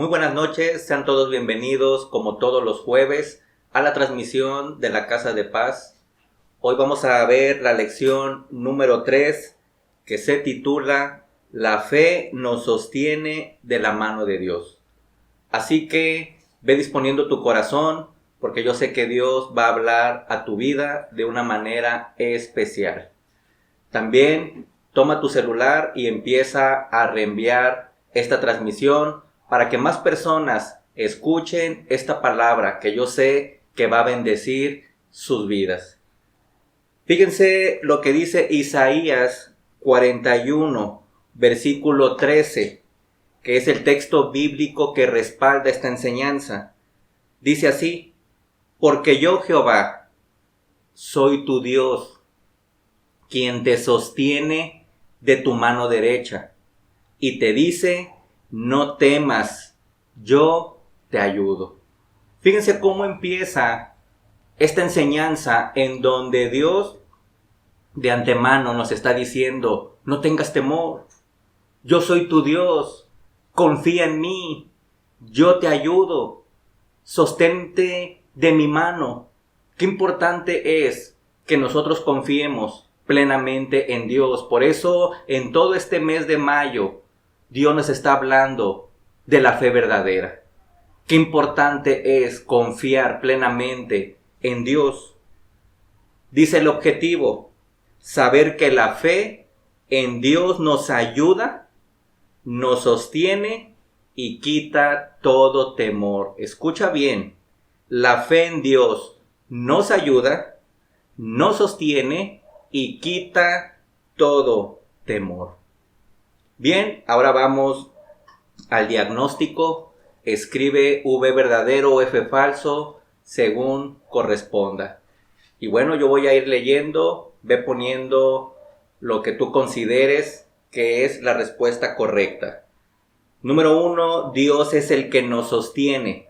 Muy buenas noches, sean todos bienvenidos como todos los jueves a la transmisión de la Casa de Paz. Hoy vamos a ver la lección número 3 que se titula La fe nos sostiene de la mano de Dios. Así que ve disponiendo tu corazón porque yo sé que Dios va a hablar a tu vida de una manera especial. También toma tu celular y empieza a reenviar esta transmisión para que más personas escuchen esta palabra que yo sé que va a bendecir sus vidas. Fíjense lo que dice Isaías 41, versículo 13, que es el texto bíblico que respalda esta enseñanza. Dice así: porque yo, Jehová, soy tu Dios, quien te sostiene de tu mano derecha, y te dice: no temas, yo te ayudo. Fíjense cómo empieza esta enseñanza en donde Dios de antemano nos está diciendo: no tengas temor, yo soy tu Dios, confía en mí, yo te ayudo, sostente de mi mano. Qué importante es que nosotros confiemos plenamente en Dios. Por eso en todo este mes de mayo Dios nos está hablando de la fe verdadera. Qué importante es confiar plenamente en Dios. Dice el objetivo: saber que la fe en Dios nos ayuda, nos sostiene y quita todo temor. Escucha bien, la fe en Dios nos ayuda, nos sostiene y quita todo temor. Bien, ahora vamos al diagnóstico. Escribe V verdadero o F falso según corresponda. Y bueno, yo voy a ir leyendo, ve poniendo lo que tú consideres que es la respuesta correcta. Número 1, Dios es el que nos sostiene.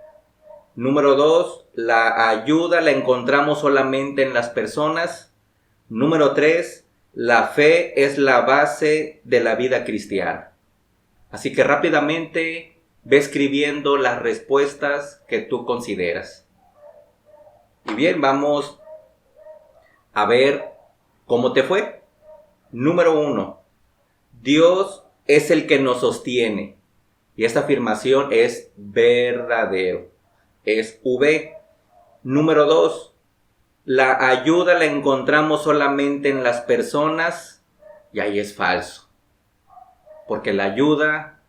Número 2, la ayuda la encontramos solamente en las personas. Número 3, la fe es la base de la vida cristiana. Así que rápidamente ve escribiendo las respuestas que tú consideras. Y bien, vamos a ver cómo te fue. Número 1, Dios es el que nos sostiene. Y esta afirmación es verdadero. Es V. Número 2, la ayuda la encontramos solamente en las personas, y ahí es falso. Porque la ayuda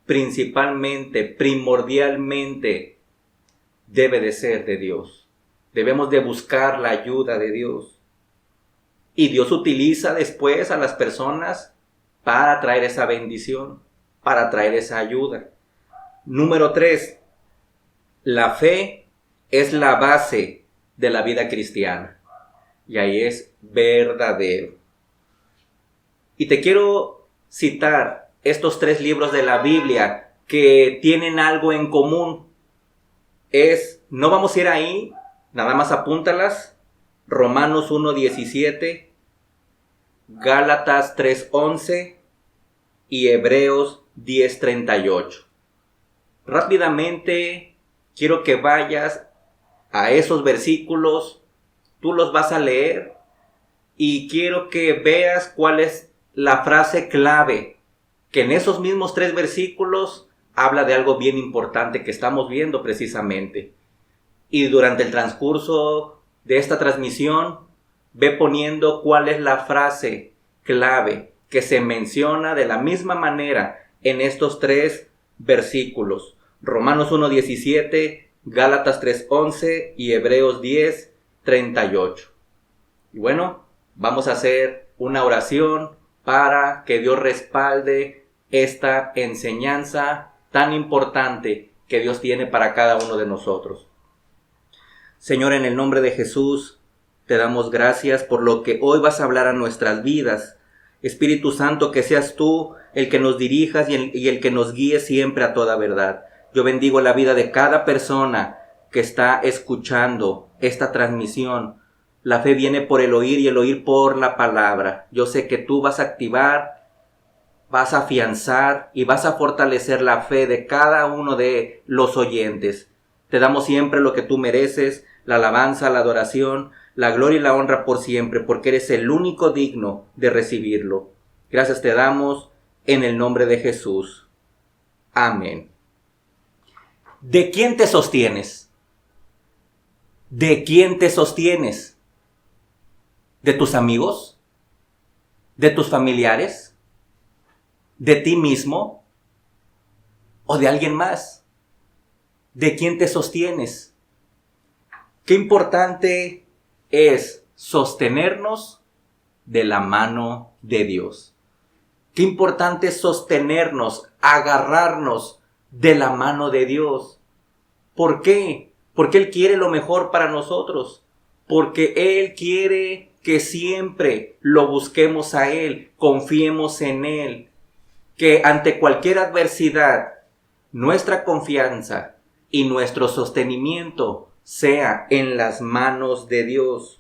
principalmente, primordialmente, debe de ser de Dios. Debemos de buscar la ayuda de Dios. Y Dios utiliza después a las personas para traer esa bendición, para traer esa ayuda. Número 3, la fe es la base de la vida cristiana. Y ahí es verdadero. Y te quiero citar estos 3 libros de la Biblia que tienen algo en común. No vamos a ir ahí, nada más apúntalas. Romanos 1:17, Gálatas 3:11 y Hebreos 10:38. Rápidamente quiero que vayas a esos versículos, tú los vas a leer y quiero que veas cuál es la frase clave, que en esos mismos 3 versículos habla de algo bien importante que estamos viendo precisamente. Y durante el transcurso de esta transmisión, ve poniendo cuál es la frase clave que se menciona de la misma manera en estos 3 versículos. Romanos 1:17, Gálatas 3:11 y Hebreos 10:38. Y bueno, vamos a hacer una oración para que Dios respalde esta enseñanza tan importante que Dios tiene para cada uno de nosotros. Señor, en el nombre de Jesús, te damos gracias por lo que hoy vas a hablar a nuestras vidas. Espíritu Santo, que seas tú el que nos dirijas y el que nos guíe siempre a toda verdad. Yo bendigo la vida de cada persona que está escuchando esta transmisión. La fe viene por el oír y el oír por la palabra. Yo sé que tú vas a activar vas a afianzar y vas a fortalecer la fe de cada uno de los oyentes. Te damos siempre lo que tú mereces, la alabanza, la adoración, la gloria y la honra por siempre, porque eres el único digno de recibirlo. Gracias te damos en el nombre de Jesús. Amén. ¿De quién te sostienes? ¿De quién te sostienes? ¿De tus amigos? ¿De tus familiares? ¿De ti mismo? ¿O de alguien más? ¿De quién te sostienes? Qué importante es sostenernos de la mano de Dios. Qué importante es sostenernos, agarrarnos de la mano de Dios. ¿Por qué? Porque Él quiere lo mejor para nosotros. Porque Él quiere que siempre lo busquemos a Él, confiemos en Él. Que ante cualquier adversidad, nuestra confianza y nuestro sostenimiento sea en las manos de Dios.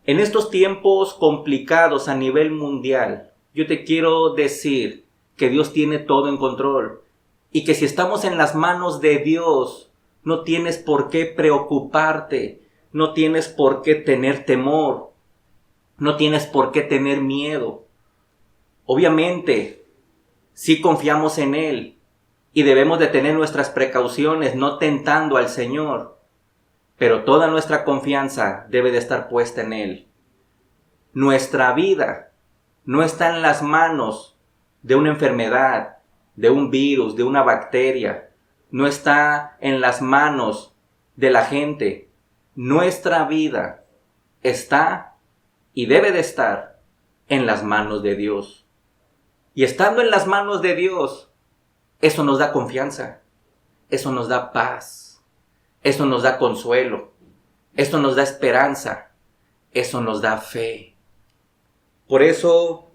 En estos tiempos complicados a nivel mundial, yo te quiero decir que Dios tiene todo en control y que si estamos en las manos de Dios, no tienes por qué preocuparte, no tienes por qué tener temor, no tienes por qué tener miedo. Obviamente, sí confiamos en Él y debemos de tener nuestras precauciones, no tentando al Señor, pero toda nuestra confianza debe de estar puesta en Él. Nuestra vida no está en las manos de una enfermedad, de un virus, de una bacteria. No está en las manos de la gente. Nuestra vida está y debe de estar en las manos de Dios. Y estando en las manos de Dios, eso nos da confianza, eso nos da paz, eso nos da consuelo, eso nos da esperanza, eso nos da fe. Por eso,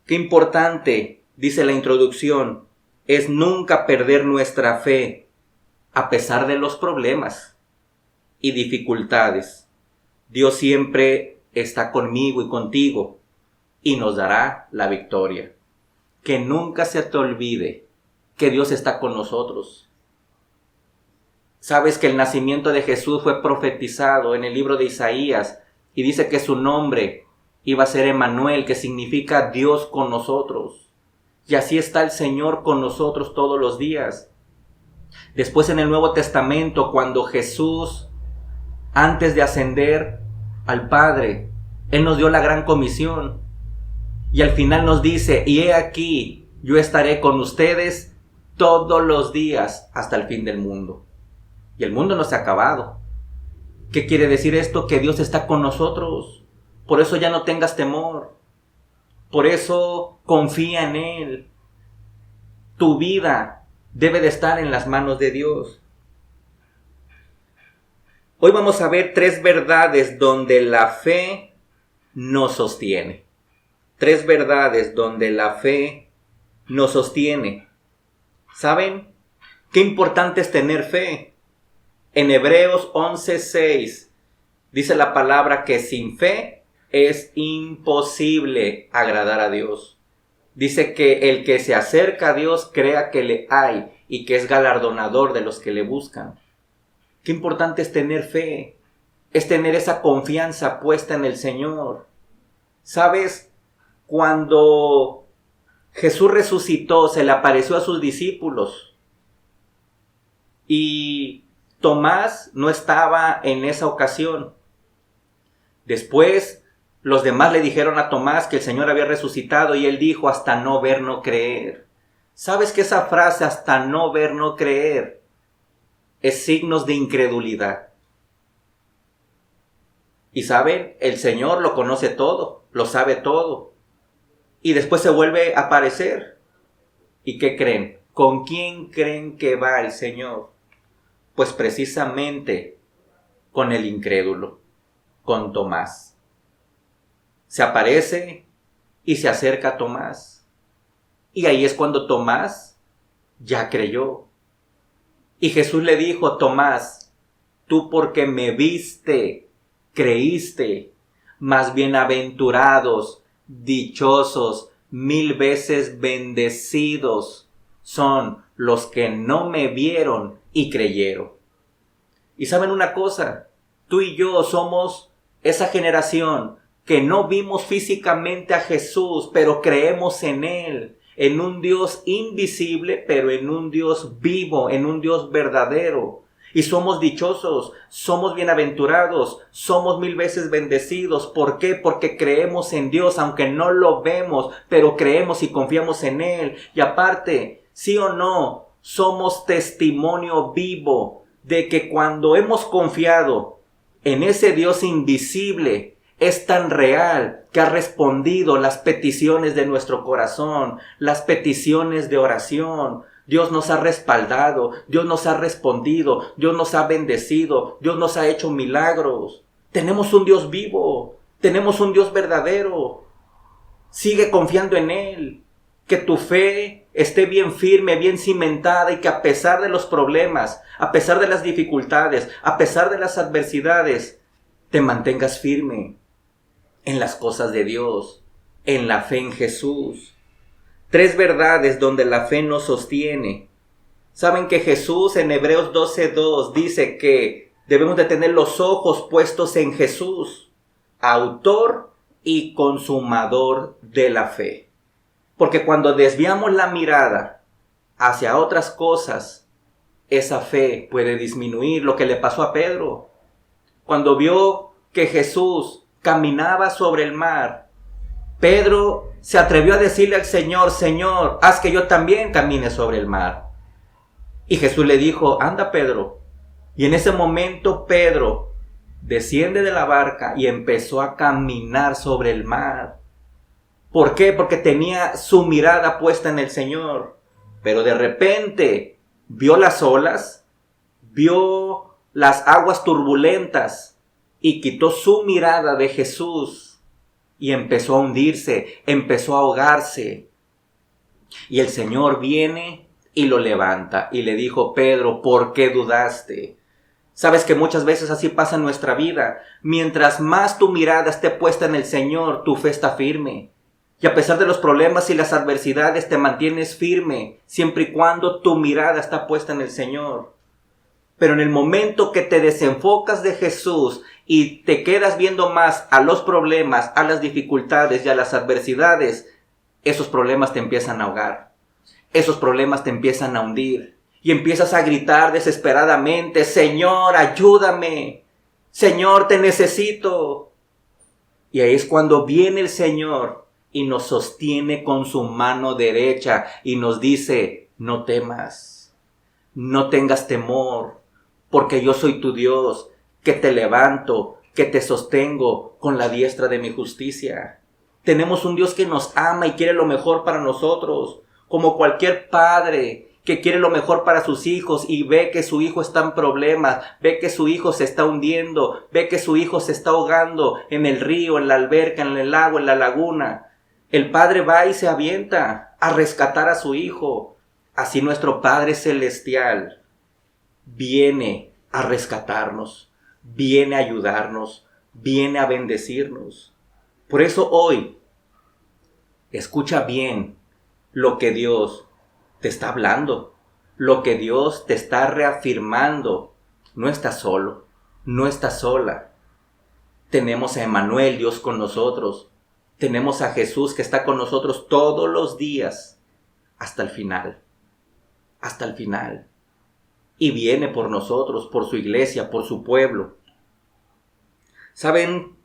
qué importante, dice la introducción, es nunca perder nuestra fe a pesar de los problemas y dificultades. Dios siempre está conmigo y contigo y nos dará la victoria. Que nunca se te olvide que Dios está con nosotros. Sabes que el nacimiento de Jesús fue profetizado en el libro de Isaías y dice que su nombre iba a ser Emmanuel, que significa Dios con nosotros. Y así está el Señor con nosotros todos los días. Después en el Nuevo Testamento, cuando Jesús, antes de ascender al Padre, Él nos dio la gran comisión. Y al final nos dice, y he aquí, yo estaré con ustedes todos los días hasta el fin del mundo. Y el mundo no se ha acabado. ¿Qué quiere decir esto? Que Dios está con nosotros. Por eso ya no tengas temor. Por eso confía en Él. Tu vida debe de estar en las manos de Dios. Hoy vamos a ver 3 verdades donde la fe nos sostiene. 3 verdades donde la fe nos sostiene. ¿Saben? Qué importante es tener fe. En Hebreos 11:6 dice la palabra que sin fe es imposible agradar a Dios. Dice que el que se acerca a Dios crea que le hay y que es galardonador de los que le buscan. Qué importante es tener fe, es tener esa confianza puesta en el Señor. ¿Sabes? Cuando Jesús resucitó, se le apareció a sus discípulos y Tomás no estaba en esa ocasión. Después, los demás le dijeron a Tomás que el Señor había resucitado y él dijo, hasta no ver, no creer. ¿Sabes que esa frase, hasta no ver, no creer, es signos de incredulidad? Y saben, el Señor lo conoce todo, lo sabe todo. Y después se vuelve a aparecer. ¿Y qué creen? ¿Con quién creen que va el Señor? Pues precisamente con el incrédulo, con Tomás. Se aparece y se acerca a Tomás. Y ahí es cuando Tomás ya creyó. Y Jesús le dijo, Tomás, tú porque me viste, creíste. Más bienaventurados, dichosos, 1000 veces bendecidos son los que no me vieron y creyeron. Y saben una cosa, tú y yo somos esa generación que no vimos físicamente a Jesús, pero creemos en Él, en un Dios invisible, pero en un Dios vivo, en un Dios verdadero. Y somos dichosos, somos bienaventurados, somos 1000 veces bendecidos. ¿Por qué? Porque creemos en Dios, aunque no lo vemos, pero creemos y confiamos en Él. Y aparte, sí o no, somos testimonio vivo de que cuando hemos confiado en ese Dios invisible, es tan real que ha respondido las peticiones de nuestro corazón, las peticiones de oración. Dios nos ha respaldado, Dios nos ha respondido, Dios nos ha bendecido, Dios nos ha hecho milagros. Tenemos un Dios vivo, tenemos un Dios verdadero. Sigue confiando en Él. Que tu fe esté bien firme, bien cimentada y que a pesar de los problemas, a pesar de las dificultades, a pesar de las adversidades, te mantengas firme en las cosas de Dios, en la fe en Jesús. 3 verdades donde la fe nos sostiene. Saben que Jesús en Hebreos 12:2 dice que debemos de tener los ojos puestos en Jesús, autor y consumador de la fe. Porque cuando desviamos la mirada hacia otras cosas, esa fe puede disminuir. Lo que le pasó a Pedro. Cuando vio que Jesús caminaba sobre el mar, Pedro se atrevió a decirle al Señor: Señor, haz que yo también camine sobre el mar. Y Jesús le dijo: anda, Pedro. Y en ese momento Pedro desciende de la barca y empezó a caminar sobre el mar. ¿Por qué? Porque tenía su mirada puesta en el Señor. Pero de repente vio las olas, vio las aguas turbulentas y quitó su mirada de Jesús y empezó a hundirse, empezó a ahogarse. Y el Señor viene y lo levanta y le dijo: Pedro, ¿por qué dudaste? Sabes que muchas veces así pasa en nuestra vida. Mientras más tu mirada esté puesta en el Señor, tu fe está firme. Y a pesar de los problemas y las adversidades te mantienes firme, siempre y cuando tu mirada está puesta en el Señor. Pero en el momento que te desenfocas de Jesús y te quedas viendo más a los problemas, a las dificultades y a las adversidades, esos problemas te empiezan a ahogar. Esos problemas te empiezan a hundir. Y empiezas a gritar desesperadamente: Señor, ayúdame. Señor, te necesito. Y ahí es cuando viene el Señor y nos sostiene con su mano derecha y nos dice: no temas, no tengas temor, porque yo soy tu Dios, que te levanto, que te sostengo con la diestra de mi justicia. Tenemos un Dios que nos ama y quiere lo mejor para nosotros, como cualquier padre que quiere lo mejor para sus hijos y ve que su hijo está en problemas, ve que su hijo se está hundiendo, ve que su hijo se está ahogando en el río, en la alberca, en el lago, en la laguna. El padre va y se avienta a rescatar a su hijo. Así nuestro Padre Celestial viene a rescatarnos, viene a ayudarnos, viene a bendecirnos. Por eso hoy, escucha bien lo que Dios te está hablando, lo que Dios te está reafirmando. No estás solo, no estás sola. Tenemos a Emmanuel, Dios con nosotros. Tenemos a Jesús que está con nosotros todos los días hasta el final. Hasta el final. Y viene por nosotros, por su iglesia, por su pueblo. ¿Saben?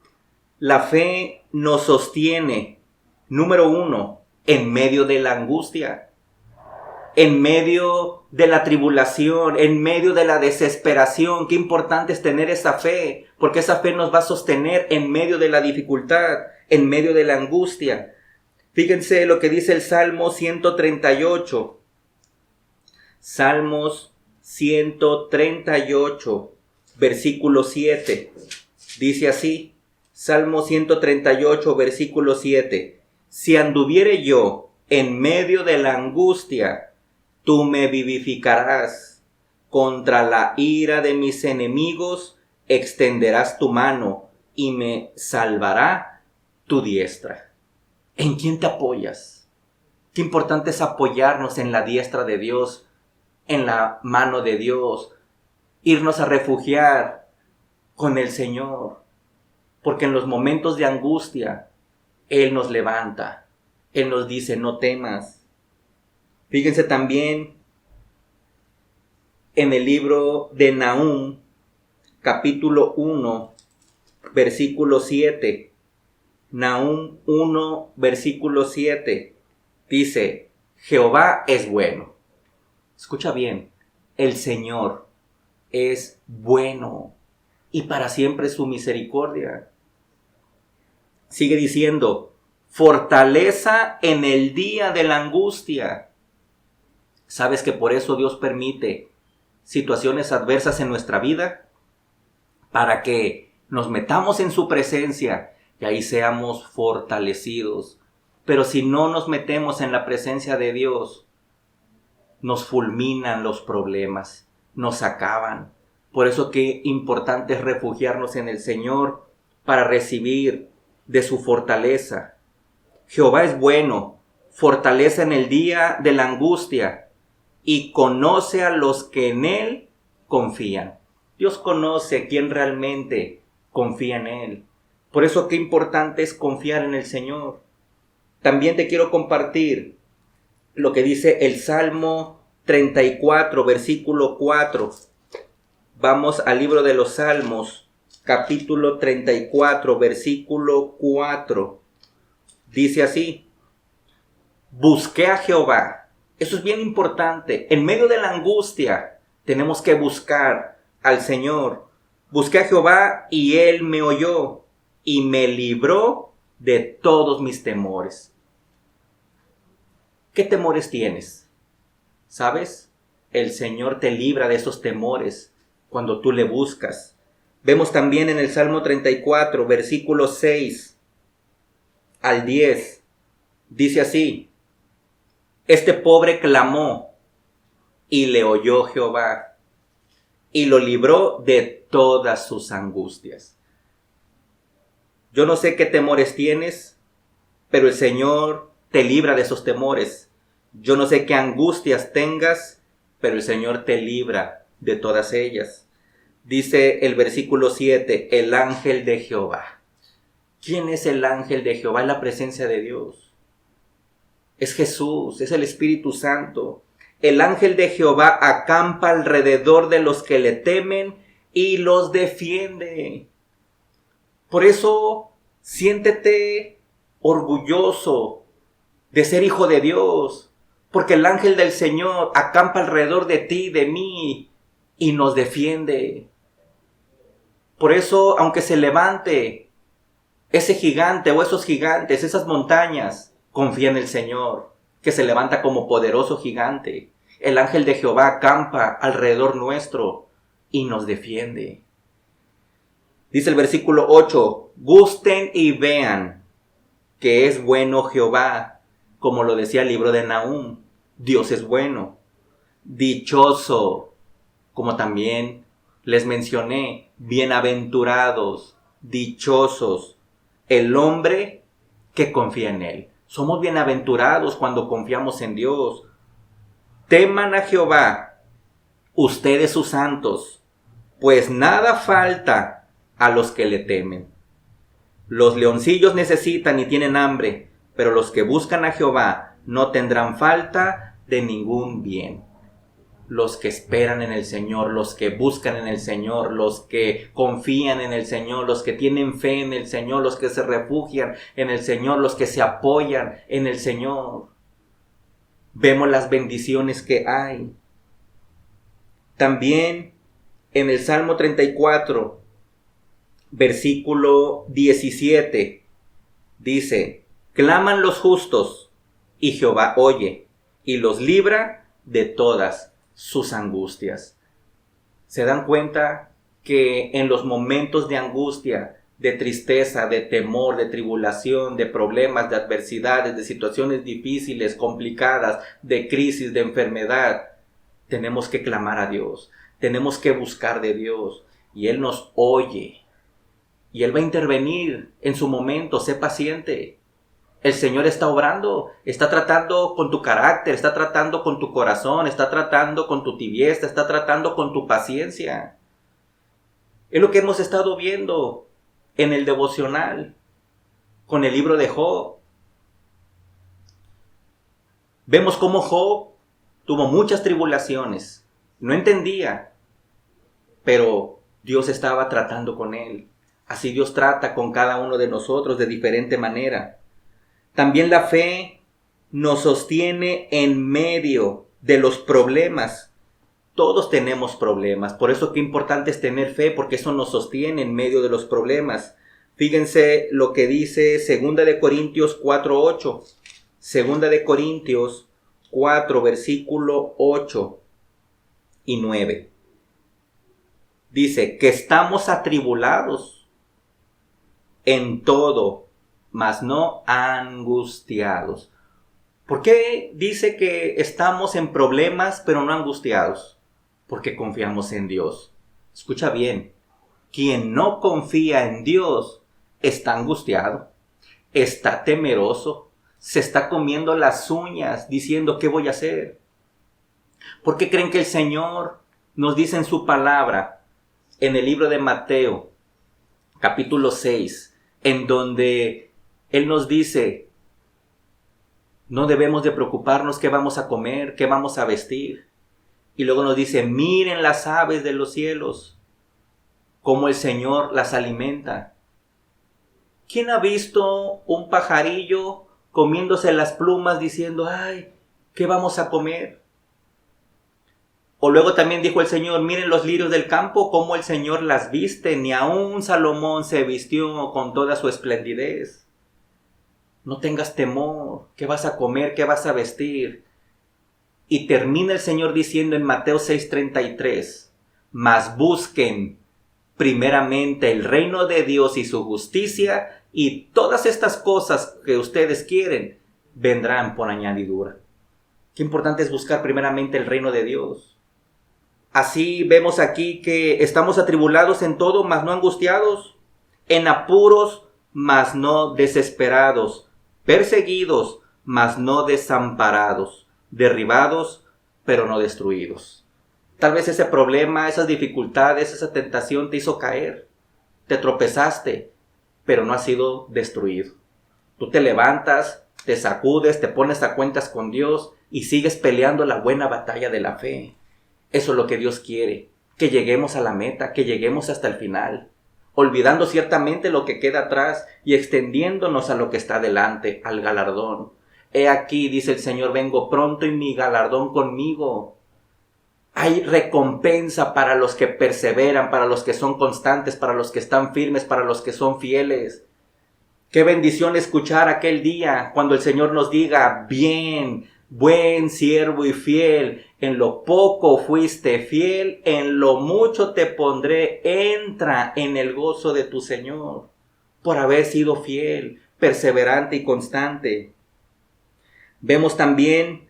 La fe nos sostiene, número 1, en medio de la angustia, en medio de la tribulación, en medio de la desesperación. Qué importante es tener esa fe, porque esa fe nos va a sostener en medio de la dificultad, en medio de la angustia. Fíjense lo que dice el Salmo 138. Salmos 138, versículo 7. Dice así, Salmo 138, versículo 7. Si anduviere yo en medio de la angustia, tú me vivificarás. Contra la ira de mis enemigos extenderás tu mano y me salvará tu diestra. ¿En quién te apoyas? Qué importante es apoyarnos en la diestra de Dios, en la mano de Dios, irnos a refugiar con el Señor, porque en los momentos de angustia, Él nos levanta, Él nos dice, no temas. Fíjense también en el libro de Nahum, capítulo 1, versículo 7. Nahum 1, versículo 7. Dice, Jehová es bueno. Escucha bien, el Señor es bueno y para siempre su misericordia. Sigue diciendo, fortaleza en el día de la angustia. ¿Sabes que por eso Dios permite situaciones adversas en nuestra vida? Para que nos metamos en su presencia y ahí seamos fortalecidos. Pero si no nos metemos en la presencia de Dios, nos fulminan los problemas, nos acaban. Por eso qué importante es refugiarnos en el Señor para recibir de su fortaleza. Jehová es bueno, fortaleza en el día de la angustia y conoce a los que en Él confían. Dios conoce quién realmente confía en Él. Por eso qué importante es confiar en el Señor. También te quiero compartir lo que dice el Salmo 34, versículo 4. Vamos al libro de los Salmos, capítulo 34, versículo 4. Dice así, busqué a Jehová. Eso es bien importante. En medio de la angustia tenemos que buscar al Señor. Busqué a Jehová y Él me oyó y me libró de todos mis temores. ¿Qué temores tienes? ¿Sabes? El Señor te libra de esos temores cuando tú le buscas. Vemos también en el Salmo 34, versículos 6 al 10. Dice así, este pobre clamó y le oyó Jehová y lo libró de todas sus angustias. Yo no sé qué temores tienes, pero el Señor te libra de esos temores. Yo no sé qué angustias tengas, pero el Señor te libra de todas ellas. Dice el versículo 7, el ángel de Jehová. ¿Quién es el ángel de Jehová? Es la presencia de Dios. Es Jesús, es el Espíritu Santo. El ángel de Jehová acampa alrededor de los que le temen y los defiende. Por eso, siéntete orgulloso de ser hijo de Dios, porque el ángel del Señor acampa alrededor de ti, de mí, y nos defiende. Por eso, aunque se levante ese gigante o esos gigantes, esas montañas, confía en el Señor, que se levanta como poderoso gigante. El ángel de Jehová acampa alrededor nuestro y nos defiende. Dice el versículo 8, gusten y vean que es bueno Jehová, como lo decía el libro de Nahum, Dios es bueno. Dichoso, como también les mencioné, bienaventurados, dichosos, el hombre que confía en Él. Somos bienaventurados cuando confiamos en Dios. Teman a Jehová, ustedes sus santos, pues nada falta a los que le temen. Los leoncillos necesitan y tienen hambre, pero los que buscan a Jehová no tendrán falta de ningún bien. Los que esperan en el Señor, los que buscan en el Señor, los que confían en el Señor, los que tienen fe en el Señor, los que se refugian en el Señor, los que se apoyan en el Señor. Vemos las bendiciones que hay. También en el Salmo 34, versículo 17, dice, claman los justos y Jehová oye y los libra de todas sus angustias. ¿Se dan cuenta que en los momentos de angustia, de tristeza, de temor, de tribulación, de problemas, de adversidades, de situaciones difíciles, complicadas, de crisis, de enfermedad, tenemos que clamar a Dios, tenemos que buscar de Dios y Él nos oye y Él va a intervenir en su momento? Sé paciente. El Señor está obrando, está tratando con tu carácter, está tratando con tu corazón, está tratando con tu tibieza, está tratando con tu paciencia. Es lo que hemos estado viendo en el devocional, con el libro de Job. Vemos cómo Job tuvo muchas tribulaciones, no entendía, pero Dios estaba tratando con él. Así Dios trata con cada uno de nosotros de diferente manera. También la fe nos sostiene en medio de los problemas. Todos tenemos problemas, por eso qué importante es tener fe, porque eso nos sostiene en medio de los problemas. Fíjense lo que dice 2 de Corintios 4:8. 2 de Corintios 4, versículo 8 y 9. Dice que estamos atribulados en todo, mas no angustiados. ¿Por qué dice que estamos en problemas pero no angustiados? Porque confiamos en Dios. Escucha bien, quien no confía en Dios está angustiado, está temeroso, se está comiendo las uñas diciendo ¿qué voy a hacer? ¿Por qué creen que el Señor nos dice en su palabra, en el libro de Mateo, capítulo 6, en donde Él nos dice, no debemos de preocuparnos qué vamos a comer, qué vamos a vestir? Y luego nos dice, miren las aves de los cielos, cómo el Señor las alimenta. ¿Quién ha visto un pajarillo comiéndose las plumas diciendo, ay, ¿qué vamos a comer? O luego también dijo el Señor, miren los lirios del campo, cómo el Señor las viste, ni aun Salomón se vistió con toda su esplendidez. No tengas temor, ¿qué vas a comer? ¿Qué vas a vestir? Y termina el Señor diciendo en Mateo 6:33, mas busquen primeramente el reino de Dios y su justicia, y todas estas cosas que ustedes quieren vendrán por añadidura. Qué importante es buscar primeramente el reino de Dios. Así vemos aquí que estamos atribulados en todo, mas no angustiados, en apuros, mas no desesperados, perseguidos, mas no desamparados, derribados, pero no destruidos. Tal vez ese problema, esas dificultades, esa tentación te hizo caer, te tropezaste, pero no has sido destruido. Tú te levantas, te sacudes, te pones a cuentas con Dios y sigues peleando la buena batalla de la fe. Eso es lo que Dios quiere, que lleguemos a la meta, que lleguemos hasta el final, olvidando ciertamente lo que queda atrás y extendiéndonos a lo que está delante, al galardón. He aquí, dice el Señor, vengo pronto y mi galardón conmigo. Hay recompensa para los que perseveran, para los que son constantes, para los que están firmes, para los que son fieles. Qué bendición escuchar aquel día cuando el Señor nos diga, bien, buen siervo y fiel, en lo poco fuiste fiel, en lo mucho te pondré, entra en el gozo de tu Señor, por haber sido fiel, perseverante y constante. Vemos también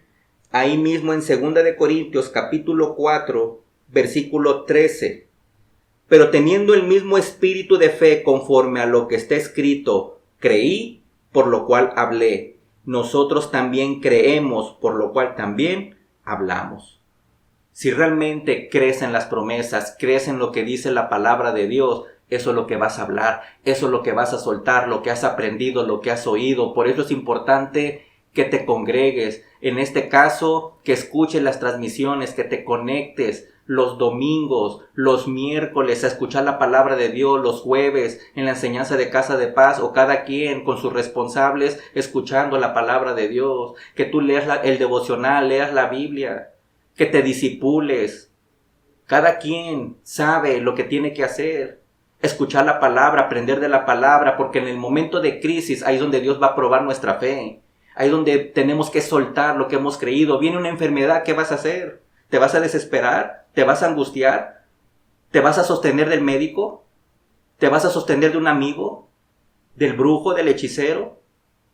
ahí mismo en 2 de Corintios capítulo 4, versículo 13. Pero teniendo el mismo espíritu de fe conforme a lo que está escrito, creí, por lo cual hablé. Nosotros también creemos, por lo cual también hablamos. Si realmente crees en las promesas, crees en lo que dice la palabra de Dios, eso es lo que vas a hablar, eso es lo que vas a soltar, lo que has aprendido, lo que has oído. Por eso es importante que te congregues, en este caso, que escuches las transmisiones, que te conectes los domingos, los miércoles a escuchar la palabra de Dios, los jueves en la enseñanza de Casa de Paz, o cada quien con sus responsables escuchando la palabra de Dios, que tú leas el devocional, leas la Biblia, que te disipules. Cada quien sabe lo que tiene que hacer, escuchar la palabra, aprender de la palabra, porque en el momento de crisis ahí es donde Dios va a probar nuestra fe. Ahí es donde tenemos que soltar lo que hemos creído. Viene una enfermedad, ¿qué vas a hacer? ¿Te vas a desesperar? ¿Te vas a angustiar? ¿Te vas a sostener del médico? ¿Te vas a sostener de un amigo? ¿Del brujo? ¿Del hechicero?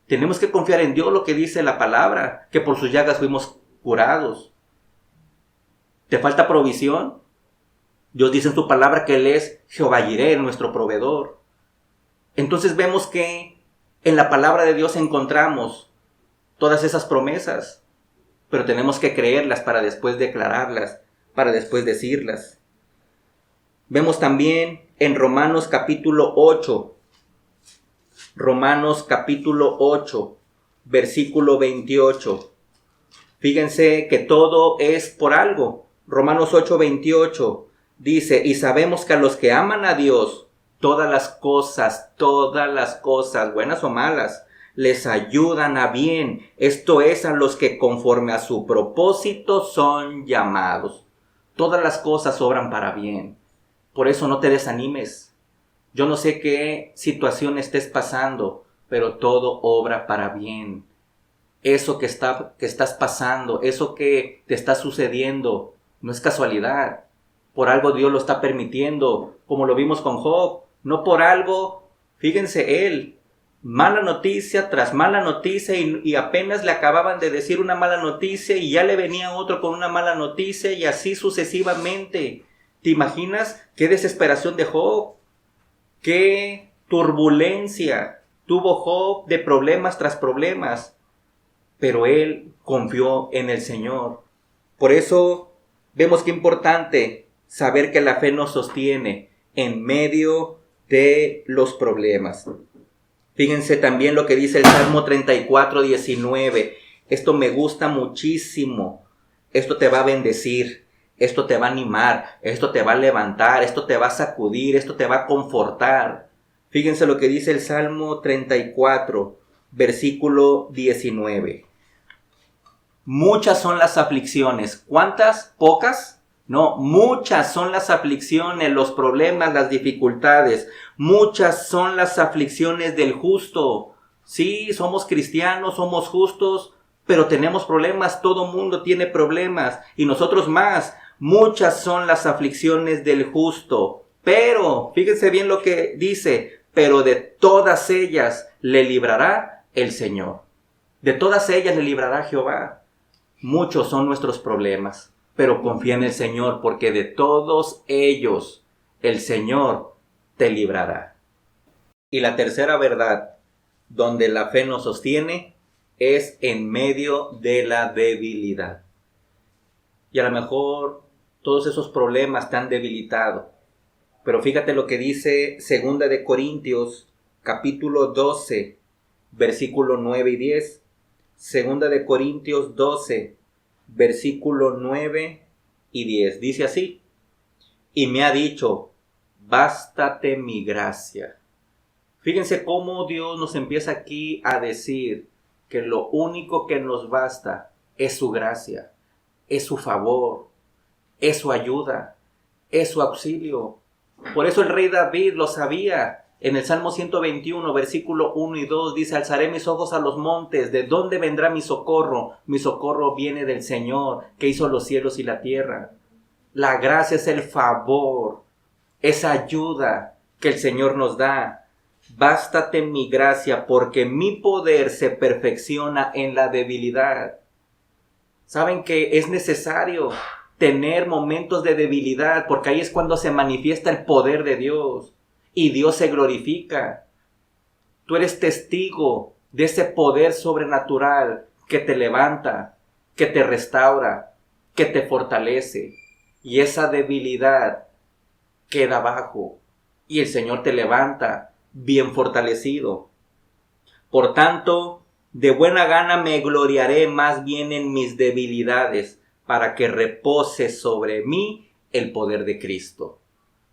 Tenemos que confiar en Dios, lo que dice la palabra, que por sus llagas fuimos curados. ¿Te falta provisión? Dios dice en su palabra que Él es Jehová Jireh, nuestro proveedor. Entonces vemos que En la palabra de Dios encontramos todas esas promesas, pero tenemos que creerlas para después declararlas, para después decirlas. Vemos también en Romanos capítulo 8, versículo 28. Fíjense que todo es por algo. Romanos 8, 28 dice, y sabemos que a los que aman a Dios, todas las cosas, buenas o malas, les ayudan a bien. Esto es, a los que conforme a su propósito son llamados. Todas las cosas obran para bien. Por eso no te desanimes. Yo no sé qué situación estés pasando, pero todo obra para bien. Eso que estás pasando, eso que te está sucediendo, no es casualidad. Por algo Dios lo está permitiendo, como lo vimos con Job. No por algo, fíjense él, mala noticia tras mala noticia y apenas le acababan de decir una mala noticia y ya le venía otro con una mala noticia y así sucesivamente. ¿Te imaginas qué desesperación de Job? ¿Qué turbulencia tuvo Job de problemas tras problemas? Pero él confió en el Señor. Por eso vemos que es importante saber que la fe nos sostiene en medio de los problemas. Fíjense también lo que dice el Salmo 34, 19. Esto me gusta muchísimo. Esto te va a bendecir. Esto te va a animar, esto te va a levantar, esto te va a sacudir, esto te va a confortar. Fíjense lo que dice el Salmo 34, versículo 19. Muchas son las aflicciones. ¿Cuántas? ¿Pocas? No, muchas son las aflicciones, los problemas, las dificultades. Muchas son las aflicciones del justo. Sí, somos cristianos, somos justos, pero tenemos problemas. Todo mundo tiene problemas y nosotros más. Muchas son las aflicciones del justo, pero, fíjense bien lo que dice, pero de todas ellas le librará el Señor. De todas ellas le librará Jehová. Muchos son nuestros problemas, pero confía en el Señor, porque de todos ellos el Señor te librará. Y la tercera verdad, donde la fe nos sostiene, es en medio de la debilidad. Y a lo mejor todos esos problemas te han debilitado. Pero fíjate lo que dice 2 de Corintios, capítulo 12, versículo 9 y 10. 2 de Corintios 12, versículo 9 y 10. Dice así, y me ha dicho, bástate mi gracia. Fíjense cómo Dios nos empieza aquí a decir que lo único que nos basta es su gracia, es su favor, es su ayuda, es su auxilio. Por eso el rey David lo sabía. En el Salmo 121, versículo 1 y 2 dice, alzaré mis ojos a los montes, ¿de dónde vendrá mi socorro? Mi socorro viene del Señor, que hizo los cielos y la tierra. La gracia es el favor, esa ayuda que el Señor nos da. Bástate mi gracia, porque mi poder se perfecciona en la debilidad. ¿Saben que es necesario tener momentos de debilidad? Porque ahí es cuando se manifiesta el poder de Dios y Dios se glorifica. Tú eres testigo de ese poder sobrenatural que te levanta, que te restaura, que te fortalece. Y esa debilidad queda abajo y el Señor te levanta bien fortalecido. Por tanto, de buena gana me gloriaré más bien en mis debilidades, para que repose sobre mí el poder de Cristo.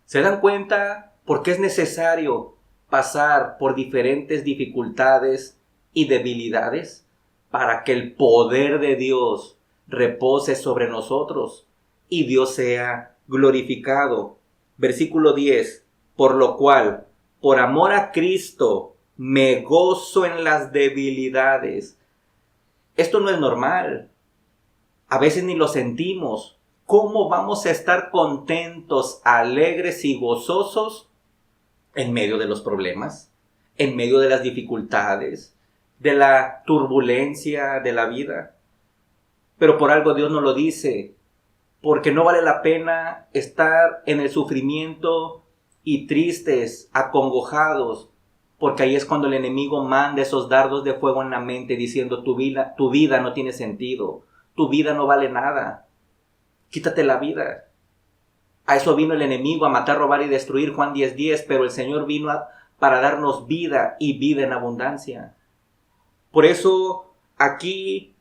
¿Se dan cuenta por qué es necesario pasar por diferentes dificultades y debilidades? Para que el poder de Dios repose sobre nosotros y Dios sea glorificado. Versículo 10. Por lo cual, por amor a Cristo, me gozo en las debilidades. Esto no es normal. A veces ni lo sentimos. ¿Cómo vamos a estar contentos, alegres y gozosos en medio de los problemas, en medio de las dificultades, de la turbulencia de la vida? Pero por algo Dios nos lo dice, porque no vale la pena estar en el sufrimiento y tristes, acongojados, Porque ahí es cuando el enemigo manda esos dardos de fuego en la mente diciendo tu vida no tiene sentido, tu vida no vale nada, quítate la vida. A eso vino el enemigo, a matar, robar y destruir, Juan 10:10, pero el Señor vino para darnos vida y vida en abundancia. Por eso aquí,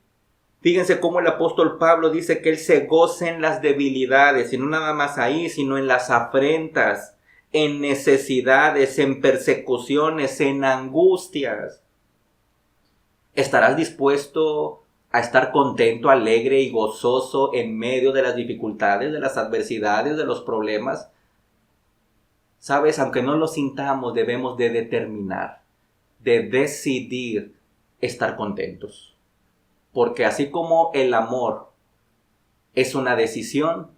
fíjense cómo el apóstol Pablo dice que él se goza en las debilidades, y no nada más ahí, sino en las afrentas, en necesidades, en persecuciones, en angustias. ¿Estarás dispuesto a estar contento, alegre y gozoso en medio de las dificultades, de las adversidades, de los problemas? Sabes, aunque no lo sintamos, debemos de determinar, de decidir estar contentos. Porque así como el amor es una decisión,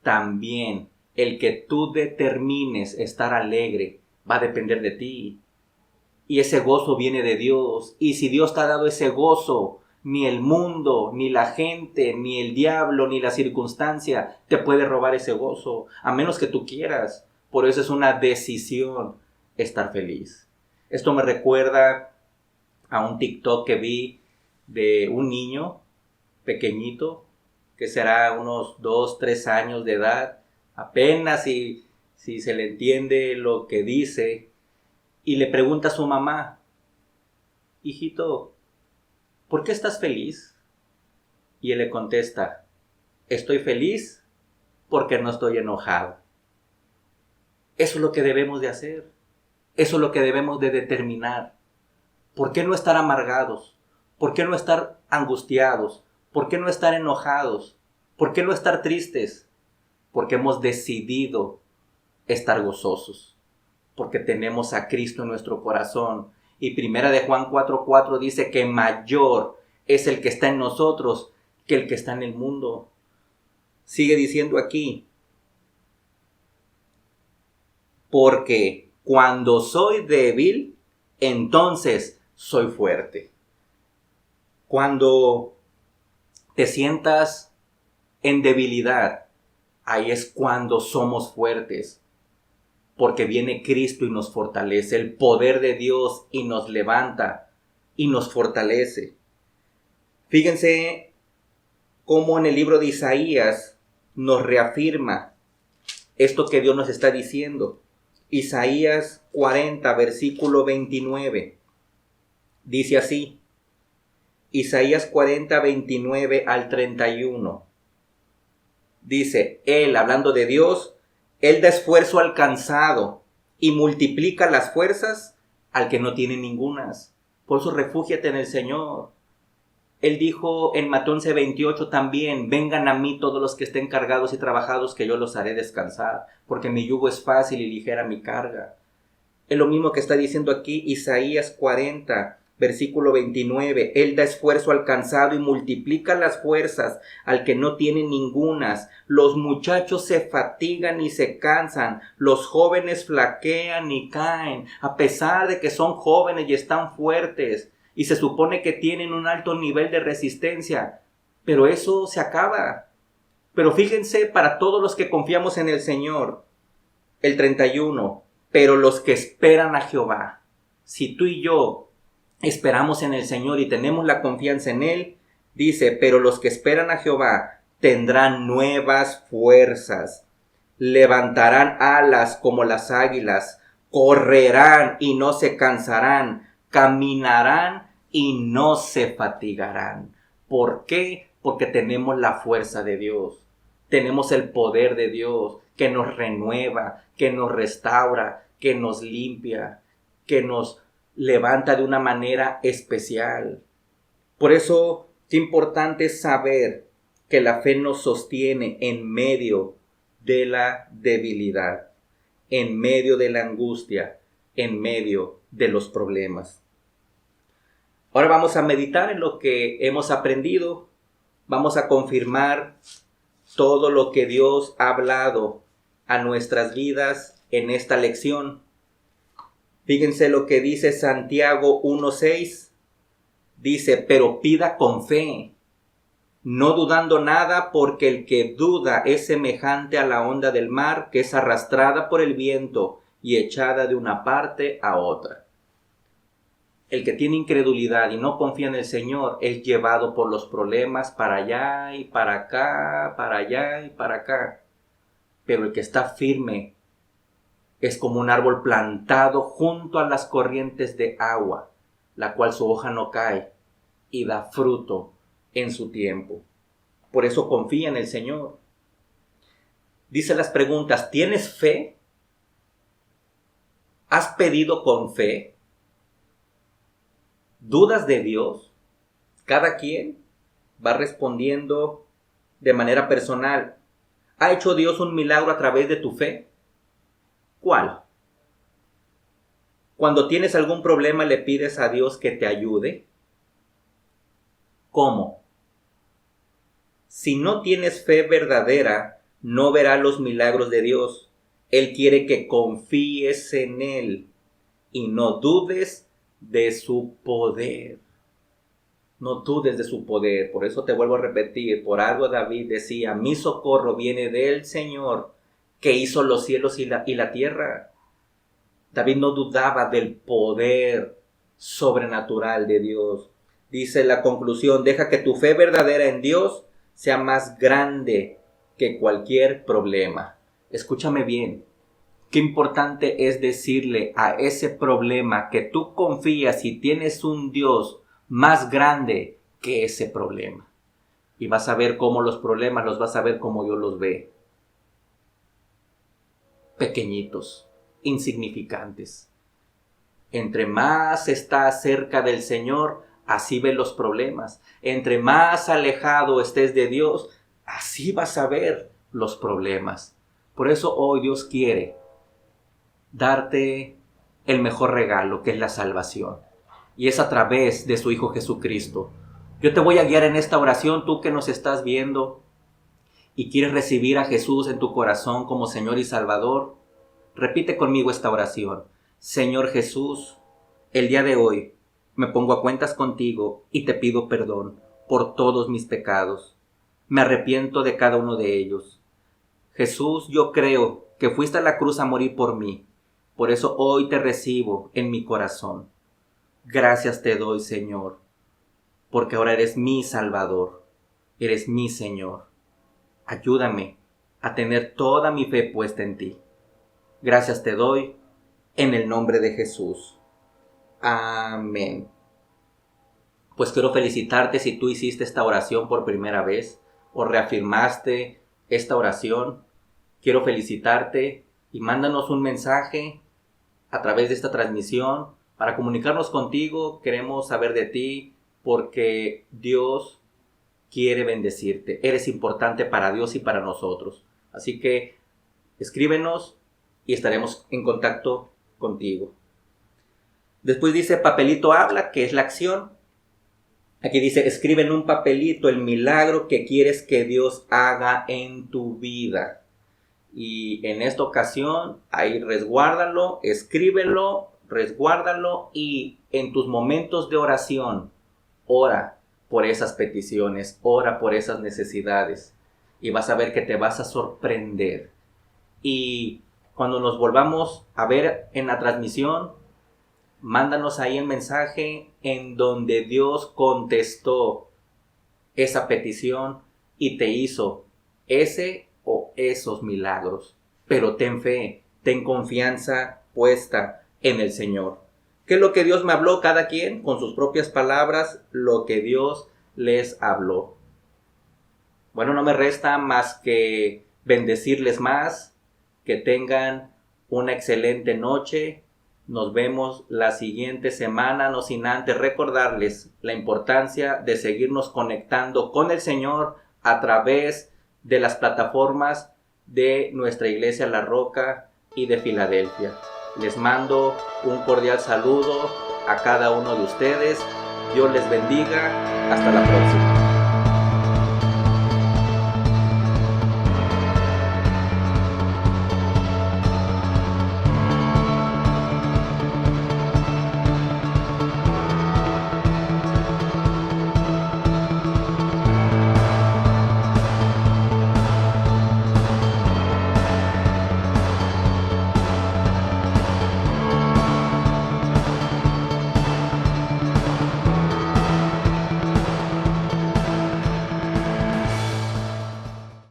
también el que tú determines estar alegre va a depender de ti. Y ese gozo viene de Dios. Y si Dios te ha dado ese gozo, ni el mundo, ni la gente, ni el diablo, ni la circunstancia te puede robar ese gozo, a menos que tú quieras. Por eso es una decisión estar feliz. Esto me recuerda a un TikTok que vi de un niño pequeñito, que será unos 2, 3 años de edad, apenas si se le entiende lo que dice, y le pregunta a su mamá, hijito, ¿por qué estás feliz? Y él le contesta, estoy feliz porque no estoy enojado. Eso es lo que debemos de hacer, eso es lo que debemos de determinar. ¿Por qué no estar amargados? ¿Por qué no estar angustiados? ¿Por qué no estar enojados? ¿Por qué no estar tristes? Porque hemos decidido estar gozosos. Porque tenemos a Cristo en nuestro corazón. Y primera de Juan 4:4 dice que mayor es el que está en nosotros que el que está en el mundo. Sigue diciendo aquí, porque cuando soy débil, entonces soy fuerte. Cuando te sientas en debilidad, ahí es cuando somos fuertes. Porque viene Cristo y nos fortalece, el poder de Dios y nos levanta y nos fortalece. Fíjense cómo en el libro de Isaías nos reafirma esto que Dios nos está diciendo. Isaías 40, versículo 29, dice así, Isaías 40, 29 al 31, dice, Él, hablando de Dios, Él da esfuerzo al cansado y multiplica las fuerzas al que no tiene ningunas. Por eso refúgiate en el Señor. Él dijo en Mateo 11:28 también, vengan a mí todos los que estén cargados y trabajados, que yo los haré descansar, porque mi yugo es fácil y ligera mi carga. Es lo mismo que está diciendo aquí Isaías 40, versículo 29. Él da esfuerzo al cansado y multiplica las fuerzas al que no tiene ningunas. Los muchachos se fatigan y se cansan. Los jóvenes flaquean y caen, a pesar de que son jóvenes y están fuertes. Y se supone que tienen un alto nivel de resistencia. Pero eso se acaba. Pero fíjense, para todos los que confiamos en el Señor, el 31. Pero los que esperan a Jehová, si tú y yo esperamos en el Señor y tenemos la confianza en Él, dice, pero los que esperan a Jehová tendrán nuevas fuerzas, levantarán alas como las águilas, correrán y no se cansarán, caminarán y no se fatigarán. ¿Por qué? Porque tenemos la fuerza de Dios, tenemos el poder de Dios que nos renueva, que nos restaura, que nos limpia, que nos levanta de una manera especial. Por eso es importante saber que la fe nos sostiene en medio de la debilidad, en medio de la angustia, en medio de los problemas. Ahora vamos a meditar en lo que hemos aprendido. Vamos a confirmar todo lo que Dios ha hablado a nuestras vidas en esta lección. Fíjense lo que dice Santiago 1:6. Dice, pero pida con fe, no dudando nada, porque el que duda es semejante a la onda del mar, que es arrastrada por el viento y echada de una parte a otra. El que tiene incredulidad y no confía en el Señor es llevado por los problemas para allá y para acá, para allá y para acá. Pero el que está firme es como un árbol plantado junto a las corrientes de agua, la cual su hoja no cae y da fruto en su tiempo. Por eso confía en el Señor. Dice las preguntas: ¿tienes fe? ¿Has pedido con fe? ¿Dudas de Dios? Cada quien va respondiendo de manera personal. ¿Ha hecho Dios un milagro a través de tu fe? ¿Cuál? Cuando tienes algún problema, ¿le pides a Dios que te ayude? ¿Cómo? Si no tienes fe verdadera, no verás los milagros de Dios. Él quiere que confíes en Él y no dudes de su poder. No dudes de su poder. Por eso te vuelvo a repetir, por algo David decía: mi socorro viene del Señor, que hizo los cielos y la tierra. David no dudaba del poder sobrenatural de Dios. Dice la conclusión: deja que tu fe verdadera en Dios sea más grande que cualquier problema. Escúchame bien. Qué importante es decirle a ese problema que tú confías y tienes un Dios más grande que ese problema. Y vas a ver cómo los problemas los vas a ver como Dios los ve. Pequeñitos, insignificantes. Entre más estás cerca del Señor, así ves los problemas. Entre más alejado estés de Dios, así vas a ver los problemas. Por eso hoy Dios quiere darte el mejor regalo, que es la salvación. Y es a través de su Hijo Jesucristo. Yo te voy a guiar en esta oración, tú que nos estás viendo y quieres recibir a Jesús en tu corazón como Señor y Salvador. Repite conmigo esta oración. Señor Jesús, el día de hoy me pongo a cuentas contigo y te pido perdón por todos mis pecados. Me arrepiento de cada uno de ellos. Jesús, yo creo que fuiste a la cruz a morir por mí. Por eso hoy te recibo en mi corazón. Gracias te doy, Señor, porque ahora eres mi Salvador, eres mi Señor. Ayúdame a tener toda mi fe puesta en ti. Gracias te doy en el nombre de Jesús. Amén. Pues quiero felicitarte si tú hiciste esta oración por primera vez o reafirmaste esta oración. Quiero felicitarte y mándanos un mensaje a través de esta transmisión para comunicarnos contigo. Queremos saber de ti porque Dios quiere bendecirte. Eres importante para Dios y para nosotros. Así que escríbenos y estaremos en contacto contigo. Después dice papelito habla, que es la acción. Aquí dice: escribe en un papelito el milagro que quieres que Dios haga en tu vida. Y en esta ocasión, ahí resguárdalo, escríbelo, resguárdalo y en tus momentos de oración, ora por esas peticiones, ora por esas necesidades. Y vas a ver que te vas a sorprender. Y cuando nos volvamos a ver en la transmisión, mándanos ahí un mensaje en donde Dios contestó esa petición y te hizo ese o esos milagros. Pero ten fe, ten confianza puesta en el Señor. ¿Qué es lo que Dios me habló? Cada quien con sus propias palabras, lo que Dios les habló. Bueno, no me resta más que bendecirles más, que tengan una excelente noche. Nos vemos la siguiente semana, no sin antes recordarles la importancia de seguirnos conectando con el Señor a través de las plataformas de nuestra iglesia La Roca y de Filadelfia. Les mando un cordial saludo a cada uno de ustedes. Dios les bendiga. Hasta la próxima.